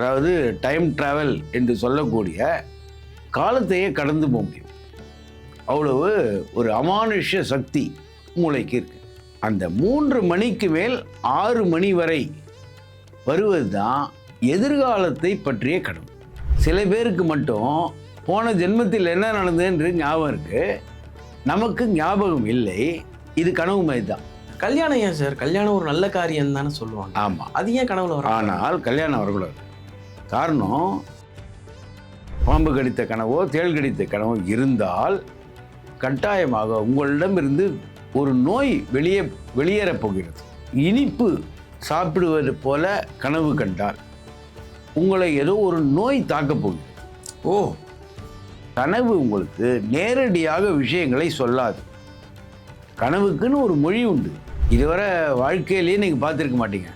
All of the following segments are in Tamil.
அதாவது டைம் டிராவல் என்று சொல்லக்கூடிய காலத்தையே கடந்து போக முடியும். அவ்வளவு ஒரு அமானுஷ சக்தி மூளைக்கு இருக்கு. அந்த 3 மணிக்கு மேல் 6 மணி வரை வருவது தான் எதிர்காலத்தை பற்றிய கனவு. சில பேருக்கு மட்டும் போன ஜென்மத்தில் என்ன நடந்ததுன்னு ஞாபகம் இருக்கு, நமக்கு ஞாபகம் இல்லை. இது கனவு மாதிரி தான். கல்யாணம் ஏன் சார்? கல்யாணம் ஒரு நல்ல காரியம் தானே சொல்லுவாங்க. ஆமாம், அது ஏன் கனவுல வரும்? ஆனால் கல்யாணம் வரக்கூடாது. காரணம், பாம்பு கடித்த கனவோ தேள் கடித்த கனவோ இருந்தால் கட்டாயமாக உங்களிடமிருந்து ஒரு நோய் வெளியேறப் போகிறது. இனிப்பு சாப்பிடுவது போல கனவு கண்டால் உங்களை ஏதோ ஒரு நோய் தாக்கப் போகிறது. ஓ, கனவு உங்களுக்கு நேரடியாக விஷயங்களை சொல்லாது. கனவுக்குன்னு ஒரு மொழி உண்டு. இதுவரை வாழ்க்கையிலேயே நீங்கள் பார்த்துருக்க மாட்டீங்க.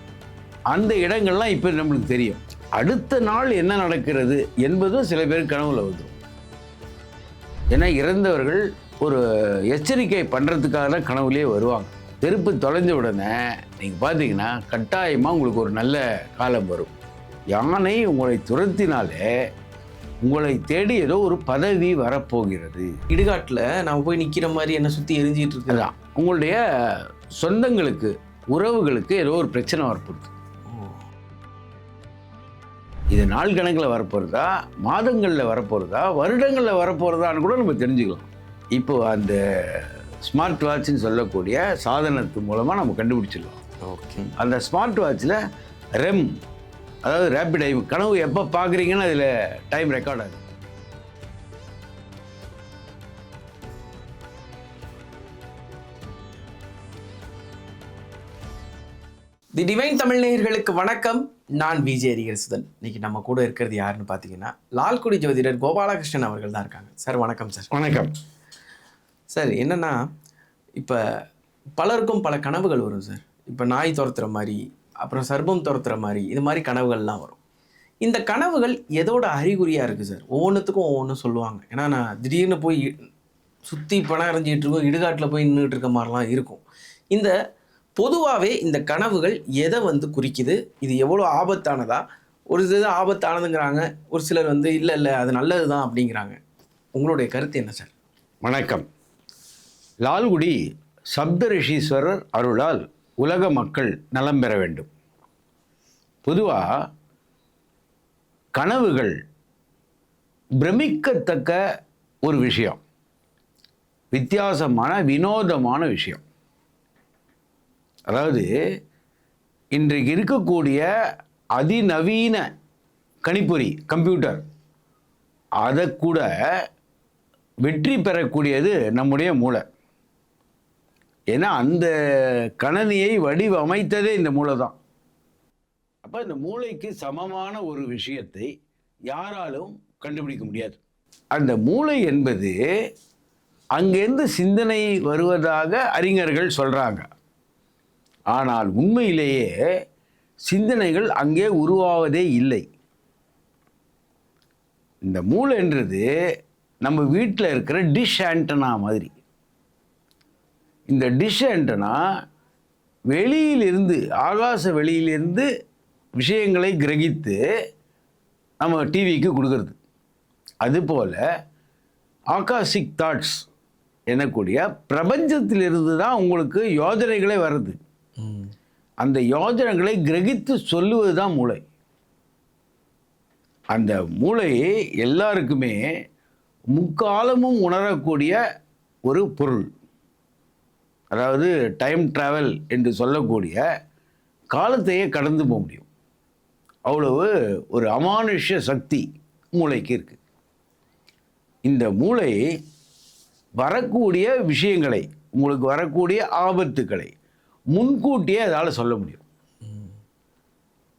அந்த இடங்கள்லாம் இப்போ நம்மளுக்கு தெரியும். அடுத்த நாள் என்ன நடக்கிறது என்பதும் சில பேருக்கு கனவுல வந்துடும். ஏன்னா இறந்தவர்கள் ஒரு எச்சரிக்கை பண்ணுறதுக்காக தான் கனவுலேயே வருவாங்க. செருப்பு தொலைஞ்ச உடனே நீங்கள் பார்த்தீங்கன்னா கட்டாயமாக உங்களுக்கு ஒரு நல்ல காலம் வரும். யானை உங்களை துரத்தினாலே உங்களை தேடி ஏதோ ஒரு பதவி வரப்போகிறது. இடுகாட்டில் நான் போய் நிற்கிற மாதிரி என்னை சுற்றி எரிஞ்சிட்டு இருக்குதான். உங்களுடைய சொந்தங்களுக்கு, உறவுகளுக்கு ஏதோ ஒரு பிரச்சனை வரப்போகுது. இது நாள் கணக்கில் வரப்போகிறதா, மாதங்களில் வரப்போகிறதா, வருடங்களில் வரப்போகிறதான்னு கூட நம்ம தெரிஞ்சுக்கலாம். இப்போ அந்த ஸ்மார்ட் வாட்ச்னு சொல்லக்கூடிய சாதனத்து மூலமாக நம்ம கண்டுபிடிச்சிடலாம். ஓகே, அந்த ஸ்மார்ட் வாட்சில் ரெம், அதாவது ரேபிட் ஐ, கனவு எப்போ பார்க்குறீங்கன்னு அதில் டைம் ரெக்கார்ட் ஆகுது. தி டிவைன் தமிழ் நேயர்களுக்கு வணக்கம். நான் விஜய் அரிகரசுதன். இன்னைக்கு நம்ம கூட இருக்கிறது யாருன்னு பார்த்தீங்கன்னா லால்குடி ஜோதிடர் கோபாலகிருஷ்ணன் அவர்கள் தான் இருக்காங்க. சார் வணக்கம். சார் வணக்கம். சார், என்னென்னா இப்போ பலருக்கும் பல கனவுகள் வரும் சார். இப்போ நாய் துரத்துற மாதிரி, அப்புறம் சர்ப்பம் துரத்துற மாதிரி, இது மாதிரி கனவுகள்லாம் வரும். இந்த கனவுகள் எதோட அறிகுறியாக இருக்குது சார்? ஒவ்வொன்றுத்துக்கும் ஒவ்வொன்றும் சொல்லுவாங்க. ஏன்னா நான் திடீர்னு போய் சுற்றி பணம் அரைஞ்சிட்டு இருக்கோம், இடுகாட்டில் போய் நின்றுட்டு இருக்க மாதிரிலாம் இருக்கும். இந்த பொதுவாகவே இந்த கனவுகள் எதை குறிக்குது? இது எவ்வளோ ஆபத்தானதா? ஒரு இது ஆபத்தானதுங்கிறாங்க, ஒரு சிலர் இல்லை அது நல்லது தான் அப்படிங்கிறாங்க. உங்களுடைய கருத்து என்ன சார்? வணக்கம். லால்குடி சப்தரிஷீஸ்வரர் அருளால் உலக மக்கள் நலம் பெற வேண்டும். பொதுவாக கனவுகள் பிரமிக்கத்தக்க ஒரு விஷயம், வித்தியாசமான வினோதமான விஷயம். அதாவது இன்றைக்கு இருக்கக்கூடிய அதிநவீன கணிப்பொறி, கம்ப்யூட்டர், அதை கூட வெற்றி பெறக்கூடியது நம்முடைய மூளை. ஏன்னா அந்த கணனியை வடிவமைத்ததே இந்த மூளை தான். அப்போ இந்த மூளைக்கு சமமான ஒரு விஷயத்தை யாராலும் கண்டுபிடிக்க முடியாது. அந்த மூளை என்பது அங்கேருந்து சிந்தனை வருவதாக அறிஞர்கள் சொல்கிறாங்க. ஆனால் உண்மையிலேயே சிந்தனைகள் அங்கே உருவாவதே இல்லை. இந்த மூளைன்றது நம்ம வீட்டில் இருக்கிற டிஷ் ஆண்டனா மாதிரி. இந்த டிஷ் ஆண்டனா வெளியிலிருந்து, ஆகாச வெளியிலிருந்து விஷயங்களை கிரகித்து நம்ம டிவிக்கு கொடுக்கறது. அதுபோல் ஆகாசிக் தாட்ஸ் எனக்கூடிய பிரபஞ்சத்திலிருந்து தான் உங்களுக்கு யோஜனைகளே வருது. அந்த யோஜனைகளை கிரகித்து சொல்லுவது தான் மூளை. அந்த மூளை எல்லாருக்குமே முக்காலமும் உணரக்கூடிய ஒரு பொருள். அதாவது டைம் டிராவல் என்று சொல்லக்கூடிய காலத்தையே கடந்து போக முடியும். அவ்வளவு ஒரு அமானுஷ்ய சக்தி மூளைக்கு இருக்கு. இந்த மூளை வரக்கூடிய விஷயங்களை, உங்களுக்கு வரக்கூடிய ஆபத்துக்களை முன்கூட்டியே அதால் சொல்ல முடியும்.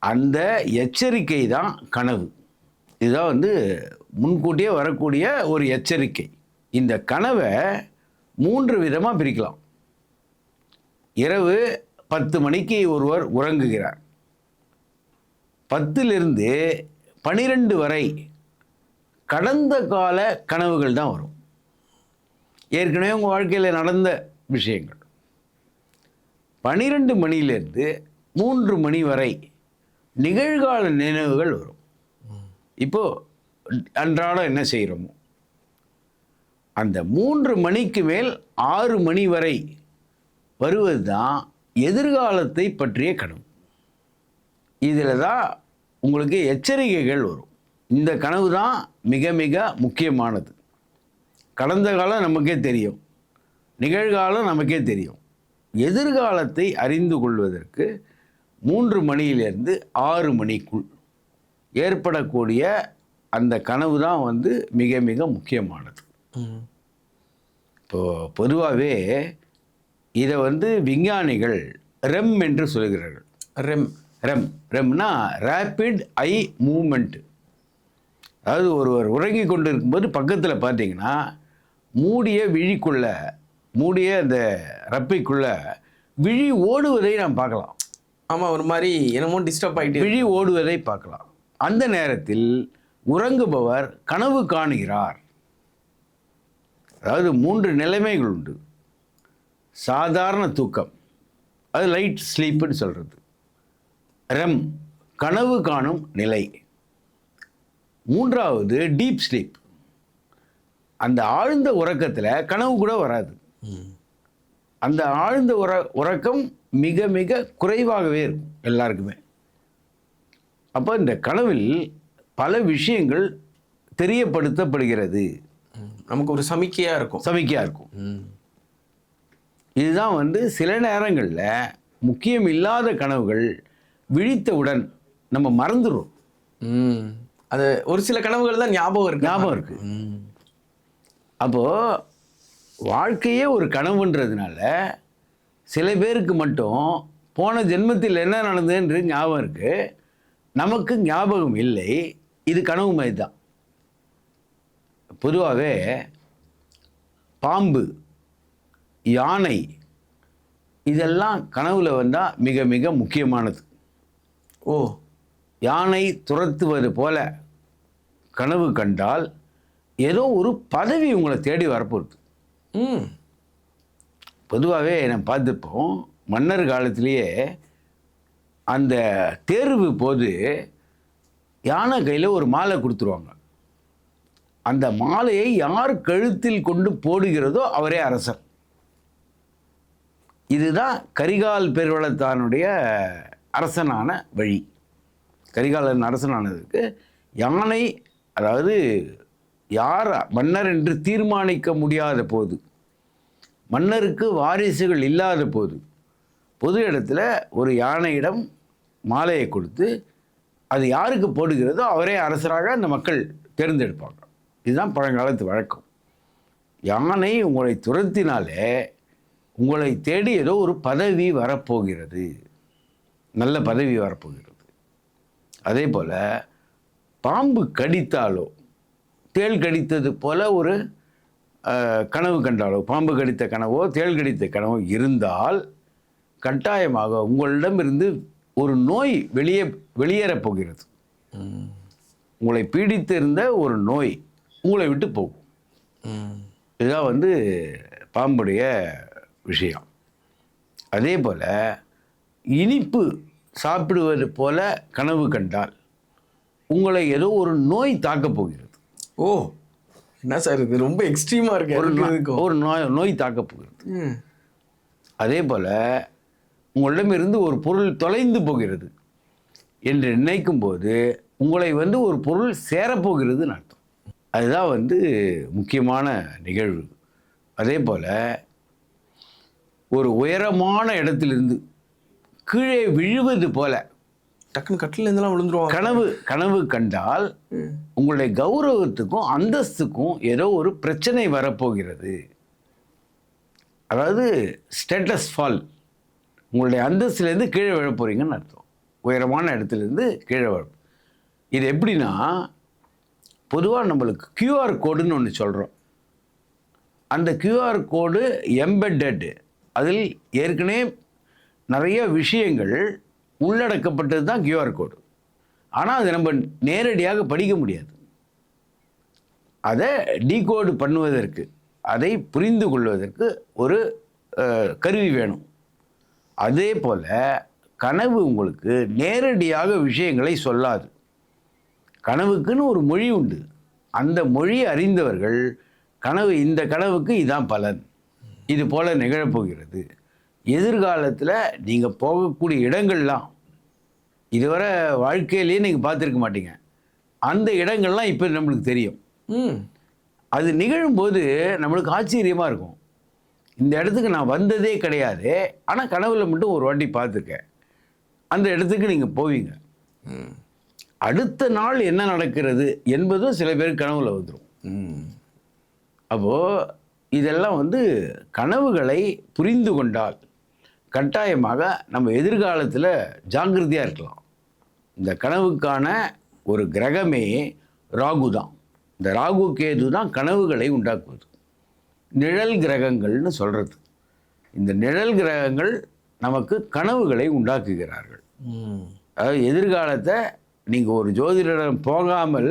அந்த எச்சரிக்கை தான் கனவு. இதுதான் முன்கூட்டியே வரக்கூடிய ஒரு எச்சரிக்கை. இந்த கனவை 3 விதமாக பிரிக்கலாம். இரவு 10 மணிக்கு ஒருவர் உறங்குகிறார். 10லிருந்து 12 வரை கடந்த கால கனவுகள் தான் வரும். ஏற்கனவே உங்கள் வாழ்க்கையில் நடந்த விஷயங்கள். 12 மணியிலிருந்து 3 மணி வரை நிகழ்கால நினைவுகள் வரும். இப்போது அன்றாடம் என்ன செய்கிறோமோ அந்த 3 மணிக்கு மேல் 6 மணி வரை வருவது தான் எதிர்காலத்தை பற்றிய கனவு. இதில் தான் உங்களுக்கு எச்சரிக்கைகள் வரும். இந்த கனவு தான் மிக மிக முக்கியமானது. கடந்த காலம் நமக்கே தெரியும், நிகழ்காலம் நமக்கே தெரியும். எதிர்காலத்தை அறிந்து கொள்வதற்கு 3 மணியிலிருந்து 6 மணிக்குள் ஏற்படக்கூடிய அந்த கனவு தான் வந்து மிக மிக முக்கியமானது. இப்போது பொதுவாகவே இதை வந்து விஞ்ஞானிகள் ரெம் என்று சொல்கிறார்கள். ரெம்னா ரேப்பிட் ஐ மூமெண்ட். அதாவது ஒருவர் உறங்கி கொண்டு இருக்கும்போது பக்கத்தில் பார்த்தீங்கன்னா மூடிய விழிக்குள்ள, மூடிய அந்த ரப்பைக்குள்ள விழி ஓடுவதை நாம் பார்க்கலாம். ஆமாம், ஒரு மாதிரி என்னமோ டிஸ்டர்ப் ஆகிட்டு விழி ஓடுவதை பார்க்கலாம். அந்த நேரத்தில் உறங்குபவர் கனவு காணுகிறார். அதாவது 3 நிலைமைகள் உண்டு. சாதாரண தூக்கம், அது லைட் ஸ்லீப்புன்னு சொல்கிறது. ரெம், கனவு காணும் நிலை. 3வது டீப் ஸ்லீப். அந்த ஆழ்ந்த உறக்கத்தில் கனவு கூட வராது. அந்த ஆழ்ந்த உறக்கம் மிக மிக குறைவாகவே இருக்கும் எல்லாருக்குமே. அப்போ இந்த கனவில் பல விஷயங்கள் தெரியப்படுத்தப்படுகிறது. நமக்கு ஒரு சமிக்கையாக இருக்கும். இதுதான் வந்து சில நேரங்களில் முக்கியம் இல்லாத கனவுகள் விழித்தவுடன் நம்ம மறந்துடும். அது ஒரு சில கனவுகள் தான் ஞாபகம் இருக்கு. அப்போது வாழ்க்கையே ஒரு கனவுன்றதுனால சில பேருக்கு மட்டும் போன ஜென்மத்தில் என்ன நடந்ததுன்றது ஞாபகம் இருக்குது, நமக்கு ஞாபகம் இல்லை. இது கனவு மாதிரி தான். பொதுவாகவே பாம்பு, யானை இதெல்லாம் கனவுல வந்தால் மிக மிக முக்கியமானது. யானை துரத்துவது போல கனவு கண்டால் ஏதோ ஒரு பதவி உங்களை தேடி வரப்போகுது. பொதுவாகவே நம்ம பார்த்துப்போம், மன்னர் காலத்திலேயே அந்த தேர்வு போது யானை கையில் ஒரு மாலை கொடுத்துருவாங்க. அந்த மாலையை யார் கழுத்தில் கொண்டு போடுகிறதோ அவரே அரசர். இதுதான் கரிகால் பெருவளத்தானுடைய அரசனான வழி. கரிகாலன் அரசனானதுக்கு யானை, அதாவது யார் மன்னர் என்று தீர்மானிக்க முடியாத போது, மன்னருக்கு வாரிசுகள் இல்லாத போது, பொது இடத்துல ஒரு யானையிடம் மாலையை கொடுத்து அது யாருக்கு போடுகிறதோ அவரே அரசராக அந்த மக்கள் தேர்ந்தெடுப்பாங்க. இதுதான் பழங்காலத்து வழக்கம். யானை உங்களை துரத்தினாலே உங்களை தேடி ஏதோ ஒரு பதவி வரப்போகிறது, நல்ல பதவி வரப்போகிறது. அதே போல் பாம்பு கடித்தாலோ, தேள் கடித்தது போல் ஒரு கனவு கண்டாலோ, பாம்பு கடித்த கனவோ தேள் கடித்த கனவோ இருந்தால் கட்டாயமாக உங்களிடமிருந்து ஒரு நோய் வெளியேறப் போகிறது. உங்களை பீடித்திருந்த ஒரு நோய் உங்களை விட்டு போகும். இதுதான் வந்து பாம்புடைய விஷயம். அதே போல் இனிப்பு சாப்பிடுவது போல கனவு கண்டால் உங்களை ஏதோ ஒரு நோய் தாக்கப் போகிறது. என்ன சார் இது ரொம்ப எக்ஸ்ட்ரீமாக இருக்கு. ஒரு நோய் தாக்கப் போகிறது. அதே போல் உங்களிடமிருந்து ஒரு பொருள் தொலைந்து போகிறது என்று நினைக்கும் போது உங்களை வந்து ஒரு பொருள் சேரப்போகிறதுன்னு அர்த்தம். அதுதான் வந்து முக்கியமான நிகழ்வு. அதே போல் ஒரு உயரமான இடத்திலிருந்து கீழே விழுவது போல டக்குன்னு கட்டிலேருந்துலாம் விழுந்துருவோம். கனவு கண்டால் உங்களுடைய கௌரவத்துக்கும் அந்தஸ்துக்கும் ஏதோ ஒரு பிரச்சனை வரப்போகிறது. அதாவது ஸ்டேட்டஸ் ஃபால், உங்களுடைய அந்தஸ்துலேருந்து கீழே விழ போகிறீங்கன்னு அர்த்தம். உயரமான இடத்துலேருந்து கீழே விழ. இது எப்படின்னா, பொதுவாக நம்மளுக்கு கியூஆர் கோடுன்னு ஒன்று சொல்கிறோம். அந்த கியூஆர் கோடு எம்பெட்டட், அதில் ஏற்கனவே நிறைய விஷயங்கள் உள்ளடக்கப்பட்டது தான் கியூஆர் கோடு. ஆனால் அதை நம்ம நேரடியாக படிக்க முடியாது. அதை டீகோடு பண்ணுவதற்கு, அதை புரிந்து கொள்வதற்கு ஒரு கருவி வேணும். அதே போல் கனவு உங்களுக்கு நேரடியாக விஷயங்களை சொல்லாது. கனவுக்குன்னு ஒரு மொழி உண்டு. அந்த மொழி அறிந்தவர்கள் இந்த கனவுக்கு இதான் பலன், இது போல் நிகழப்போகிறது, எதிர்காலத்தில் நீங்கள் போகக்கூடிய இடங்கள்லாம் இதுவரை வாழ்க்கையிலேயே நீங்கள் பார்த்துருக்க மாட்டீங்க, அந்த இடங்கள்லாம் இப்போ நம்மளுக்கு தெரியும். அது நிகழும்போது நம்மளுக்கு ஆச்சரியமாக இருக்கும். இந்த இடத்துக்கு நான் வந்ததே கிடையாது, ஆனால் கனவுல மட்டும் ஒரு வாட்டி பார்த்துருக்கேன். அந்த இடத்துக்கு நீங்கள் போவீங்க. அடுத்த நாள் என்ன நடக்கிறது என்பதும் சில பேருக்கு கனவுல வந்துடும். அப்போது இதெல்லாம் கனவுகளை புரிந்து கொண்டால் கட்டாயமாக நம்ம எதிர்காலத்தில் ஜாக்கிரதையாக இருக்கலாம். இந்த கனவுக்கான ஒரு கிரகமே ராகு தான். இந்த ராகு கேது தான் கனவுகளை உண்டாக்குவது. நிழல் கிரகங்கள்னு சொல்கிறது. இந்த நிழல் கிரகங்கள் நமக்கு கனவுகளை உண்டாக்குகிறார்கள். அதாவது எதிர்காலத்தை நீங்கள் ஒரு ஜோதிடரிடம் போகாமல்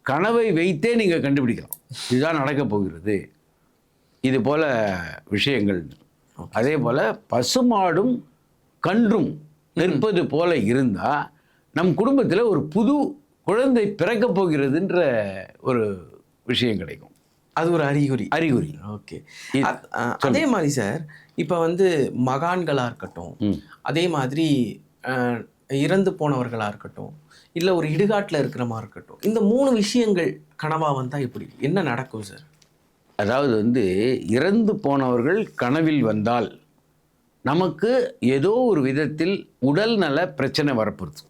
கனவை வைத்தே நீங்கள் கண்டுபிடிக்கலாம், இதுதான் நடக்கப் போகிறது, இது போல் விஷயங்கள். அதே போல் பசுமாடும் கன்றும் நிற்பது போல இருந்தால் நம் குடும்பத்தில் ஒரு புது குழந்தை பிறக்கப் போகிறதுன்ற ஒரு விஷயம் கிடைக்கும். அது ஒரு அறிகுறி. ஓகே. அதே மாதிரி சார், இப்போ மகான்களாக இருக்கட்டும், அதே மாதிரி இறந்து போனவர்களாக இருக்கட்டும், இல்லை ஒரு இடுகாட்டில் இருக்கிற மாதிரி இருக்கட்டும், இந்த 3 விஷயங்கள் கனவாக வந்தால் எப்படி என்ன நடக்கும் சார்? அதாவது இறந்து போனவர்கள் கனவில் வந்தால் நமக்கு ஏதோ ஒரு விதத்தில் உடல் நல பிரச்சனை வரப்போகுது.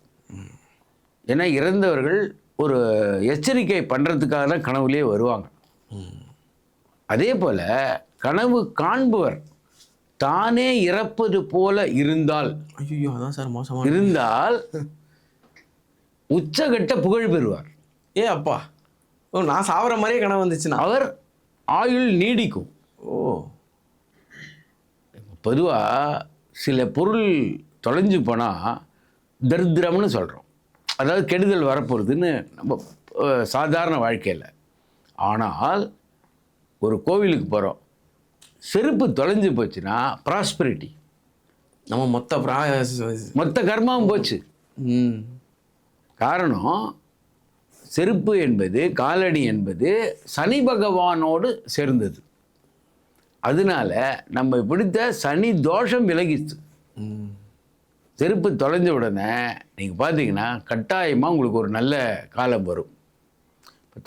ஏன்னா இறந்தவர்கள் ஒரு எச்சரிக்கை பண்ணுறதுக்காக தான் கனவுலேயே வருவாங்க. அதே போல் கனவு காண்பவர் தானே இறப்பது போல இருந்தால், ஐயோ அதான் சார் மோசமாக இருந்தால் உச்சகட்ட புகழ் பெறுவார். அப்பா, நான் சாவர மாதிரியே கனவு வந்துச்சுன்னா அவர் ஆயுள் நீடிக்கும். பொதுவாக சில பொருள் தொலைஞ்சு போனால் தரித்திரம்னு சொல்கிறோம், அதாவது கெடுதல் வரப்போகுதுன்னு நம்ம சாதாரண வாழ்க்கையில். ஆனால் ஒரு கோவிலுக்கு போகிறோம், செருப்பு தொலைஞ்சு போச்சுன்னா ப்ராஸ்பரிட்டி, நம்ம மொத்த கர்மாவும் போச்சு. காரணம், செருப்பு என்பது, காலணி என்பது சனி பகவானோடு சேர்ந்தது. அதனால நம்ம பிடித்த சனி தோஷம் விலகிச்சு. செருப்பு தொலைஞ்ச உடனே நீங்கள் பார்த்தீங்கன்னா கட்டாயமாக உங்களுக்கு ஒரு நல்ல காலம் வரும்.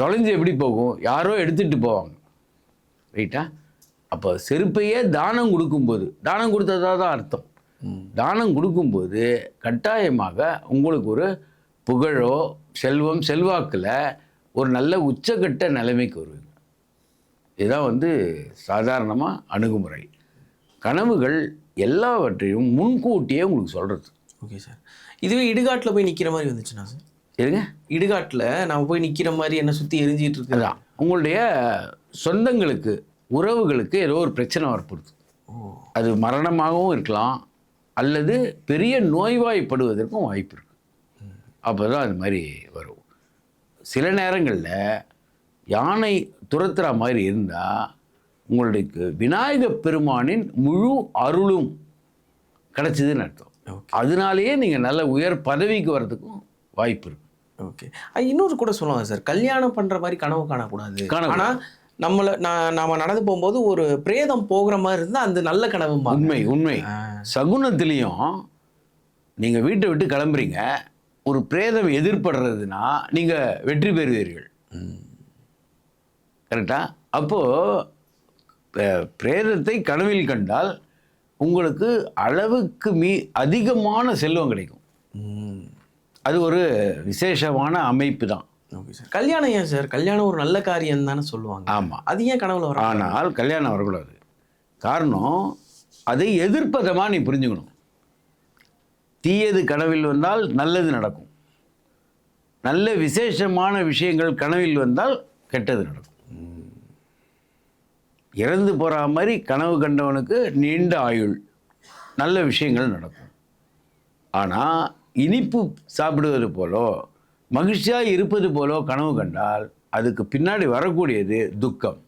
தொலைஞ்சு எப்படி போகும்? யாரோ எடுத்துகிட்டு போவாங்க, ரைட்டா? அப்போ செருப்பையே தானம் கொடுக்கும்போது, தானம் கொடுத்ததாக தான் அர்த்தம். தானம் கொடுக்கும்போது கட்டாயமாக உங்களுக்கு ஒரு புகழோ செல்வம் செல்வாக்கில் ஒரு நல்ல உச்சக்கட்ட நிலைமைக்கு வருவீங்க. இதுதான் சாதாரணமாக அணுகுமுறை. கனவுகள் எல்லாவற்றையும் முன்கூட்டியே உங்களுக்கு சொல்கிறது. Okay sir. இதுவே இடுகாட்டில் போய் நிற்கிற மாதிரி வந்துச்சுன்னா சார்? எதுங்க? இடுகாட்டில் நம்ம போய் நிற்கிற மாதிரி என்ன சுற்றி எரிஞ்சிட்டு இருக்குதான், உங்களுடைய சொந்தங்களுக்கு உறவுகளுக்கு ஏதோ ஒரு பிரச்சனை வரப்போகுது. அது மரணமாகவும் இருக்கலாம், அல்லது பெரிய நோய்வாய்ப்படுவதற்கும் வாய்ப்பு இருக்குது. அப்போ தான் அது மாதிரி வரும். சில நேரங்களில் யானை துரத்துகிற மாதிரி இருந்தால் உங்களுக்கு விநாயக பெருமானின் முழு அருளும் கிடச்சிதுன்னு அர்த்தம். அதனாலேயே நீங்கள் நல்ல உயர் பதவிக்கு வர்றதுக்கும் வாய்ப்பு இருக்குது. ஓகே. இன்னொரு கூட சொல்லுவாங்க சார், கல்யாணம் பண்ணுற மாதிரி கனவு காணக்கூடாது. ஆனால் நாம நடந்து போகும்போது ஒரு பிரேதம் போகிற மாதிரி இருந்தால் அந்த நல்ல கனவு. உண்மை. சகுனத்திலையும் நீங்கள் வீட்டை விட்டு கிளம்புறீங்க, ஒரு பிரேதம் எதிர்படுறதுன்னா நீங்கள் வெற்றி பெறுவீர்கள். கரெக்டா? அப்போது பிரேதத்தை கனவில் கண்டால் உங்களுக்கு அளவுக்கு அதிகமான செல்வம் கிடைக்கும். அது ஒரு விசேஷமான அமைப்பு தான். Okay sir. கல்யாணம் ஏன் சார்? கல்யாணம் ஒரு நல்ல காரியம் தானே சொல்லுவாங்க. ஆமாம். அது ஏன் கனவுல வர? ஆனால் கல்யாணம் வரக்கூடாது. காரணம், அதை எதிர்ப்பதமாக நீ புரிஞ்சுக்கணும். தீயது கனவில் வந்தால் நல்லது நடக்கும், நல்ல விசேஷமான விஷயங்கள் கனவில் வந்தால் கெட்டது நடக்கும். இறந்து போகிற மாதிரி கனவு கண்டவனுக்கு நீண்ட ஆயுள், நல்ல விஷயங்கள் நடக்கும். ஆனால் இனிப்பு சாப்பிடுவது போலோ மகிழ்ச்சியாக இருப்பது போலோ கனவு கண்டால் அதுக்கு பின்னாடி வரக்கூடியது துக்கம்.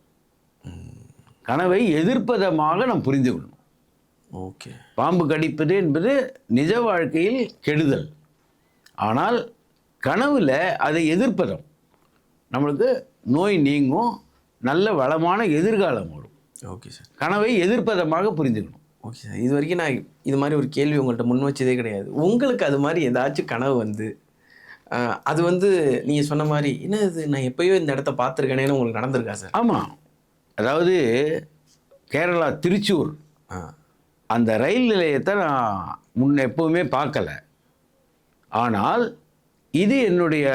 கனவை எதிர்ப்பதமாக நாம் புரிந்துக்கணும். ஓகே. பாம்பு கடிப்பது என்பது நிஜ வாழ்க்கையில் கெடுதல். ஆனால் கனவுல அதை எதிர்ப்பதும் நம்மளுக்கு நோய் நீங்கும், நல்ல வளமான எதிர்காலம் வரும். Okay sir. கனவை எதிர்ப்பதமாக புரிஞ்சுக்கணும். Okay sir. இது வரைக்கும் நான் இது மாதிரி ஒரு கேள்வி உங்கள்கிட்ட முன் வச்சதே கிடையாது. உங்களுக்கு அது மாதிரி ஏதாச்சும் கனவு வந்து அது வந்து நீங்கள் சொன்ன மாதிரி என்ன இது நான் எப்பயோ இந்த இடத்த பார்த்துருக்கேனேன்னு உங்களுக்கு நடந்திருக்கா சார்? ஆமாம். அதாவது கேரளா திருச்சூர் அந்த ரயில் நிலையத்தை நான் எப்போவுமே பார்க்கல. ஆனால் இது என்னுடைய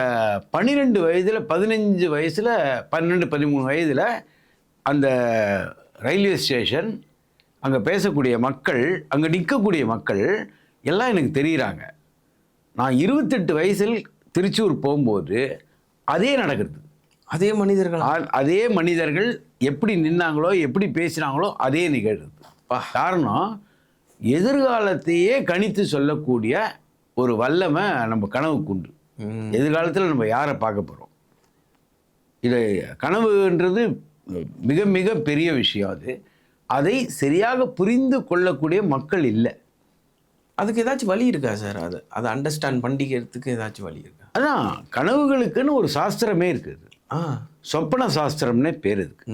12 வயதில் 15 வயசில் 12 13 வயதில் அந்த ரயில்வே ஸ்டேஷன், அங்கே பேசக்கூடிய மக்கள், அங்கே நிற்கக்கூடிய மக்கள் எல்லாம் எனக்கு தெரிகிறாங்க. நான் 28 வயசில் திருச்சூர் போகும்போது அதே நடக்கிறது. அதே மனிதர்கள் அதே மனிதர்கள் எப்படி நின்னாங்களோ எப்படி பேசினாங்களோ அதே நிகழ்கிறது. காரணம் எதிர்காலத்தையே கணித்து சொல்லக்கூடிய ஒரு வல்லமை நம்ம கனவுக்கு உண்டு. எதிர்காலத்தில் நம்ம யாரை பார்க்க போகிறோம், இது கனவுன்றது மிக மிக பெரிய விஷயம். அதை சரியாக புரிந்து கொள்ளக்கூடிய மக்கள் இல்லை. அதுக்கு ஏதாச்சும் வழி இருக்கா சார்? அதை அண்டர்ஸ்டாண்ட் பண்ணிக்கிறதுக்கு ஏதாச்சும் வழி இருக்கா? அதான் கனவுகளுக்குன்னு ஒரு சாஸ்திரமே இருக்குது. சொப்பன சாஸ்திரம்னே பேர் இருக்கு.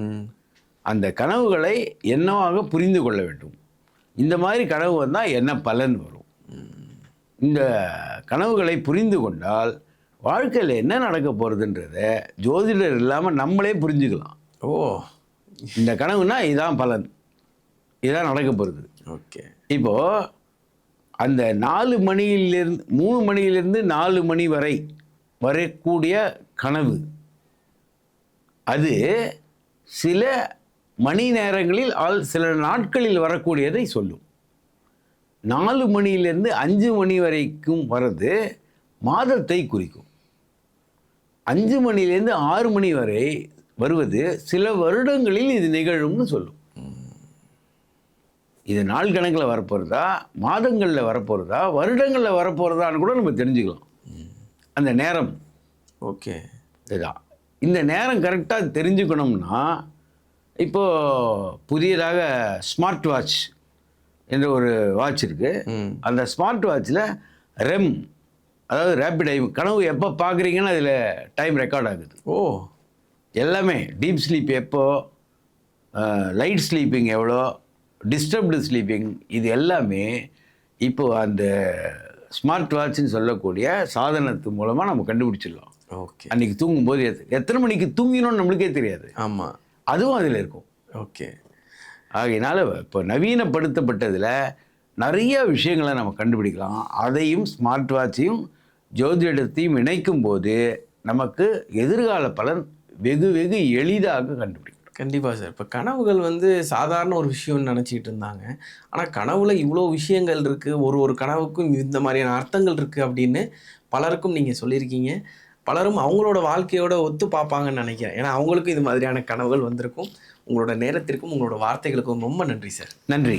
அந்த கனவுகளை என்னவாக புரிந்து கொள்ள வேண்டும். இந்த மாதிரி கனவு வந்தால் என்ன பலன் வரும், இந்த கனவுகளை புரிந்து கொண்டால் வாழ்க்கையில் என்ன நடக்க போகிறதுன்றத ஜோதிடர் இல்லாமல் நம்மளே புரிஞ்சுக்கலாம். ஓ, இந்த கனவுனா இதான் பலன், இதான் நடக்க போகிறது. ஓகே. இப்போது அந்த 4 மணியிலிருந்து 3 மணியிலிருந்து 4 மணி வரை வரக்கூடிய கனவு அது சில மணி நேரங்களில் சில நாட்களில் வரக்கூடியதை சொல்லும். 4 மணியிலிருந்து 5 மணி வரைக்கும் வர்றது மாதத்தை குறிக்கும். 5 மணிலேருந்து 6 மணி வரை வருவது சில வருடங்களில் இது நிகழும்னு சொல்லும். இது நாள் கணக்கில் வரப்போகிறதா, மாதங்களில் வரப்போகிறதா, வருடங்களில் வரப்போகிறதான்னு கூட நம்ம தெரிஞ்சுக்கலாம். அந்த நேரம் ஓகே இதுதான். இந்த நேரம் கரெக்டாக தெரிஞ்சுக்கணும்னா இப்போது புதியதாக ஸ்மார்ட் வாட்ச் என்ற ஒரு வாட்ச் இருக்குது. அந்த ஸ்மார்ட் வாட்சில் ரெம், அதாவது ரேபிட் ஐ, கனவு எப்போ பார்க்குறீங்கன்னு அதில் டைம் ரெக்கார்ட் ஆகுது. ஓ, எல்லாமே டீப் ஸ்லீப் எப்போ, லைட் ஸ்லீப்பிங் எவ்வளோ, டிஸ்டர்ப்டு ஸ்லீப்பிங், இது எல்லாமே இப்போது அந்த ஸ்மார்ட் வாட்ச்னு சொல்லக்கூடிய சாதனத்து மூலமாக நம்ம கண்டுபிடிச்சிடலாம். ஓகே. அன்றைக்கி தூங்கும்போது எத்தனை மணிக்கு தூங்கினோன்னு நம்மளுக்கே தெரியாது. ஆமாம், அதுவும் அதில் இருக்கும். ஓகே. ஆகையினால இப்போ நவீனப்படுத்தப்பட்டதில் நிறைய விஷயங்களை நம்ம கண்டுபிடிக்கலாம். அதையும் ஸ்மார்ட் வாட்சையும் ஜோதிடத்தையும் இணைக்கும் போது நமக்கு எதிர்கால பலன் வெகு வெகு எளிதாக கண்டுபிடிக்கும். கண்டிப்பாக சார். இப்போ கனவுகள் வந்து சாதாரண ஒரு விஷயம்னு நினச்சிக்கிட்டு இருந்தாங்க. ஆனால் கனவுல இவ்வளோ விஷயங்கள் இருக்குது, ஒரு கனவுக்கும் இந்த மாதிரியான அர்த்தங்கள் இருக்குது அப்படின்னு பலருக்கும் நீங்கள் சொல்லியிருக்கீங்க. பலரும் அவங்களோட வாழ்க்கையோட ஒத்து பார்ப்பாங்கன்னு நினைக்கிறேன். ஏன்னா அவங்களுக்கும் இது மாதிரியான கனவுகள் வந்திருக்கும். உங்களோட நேரத்திற்கும் உங்களோட வார்த்தைகளுக்கும் ரொம்ப நன்றி சார். நன்றி.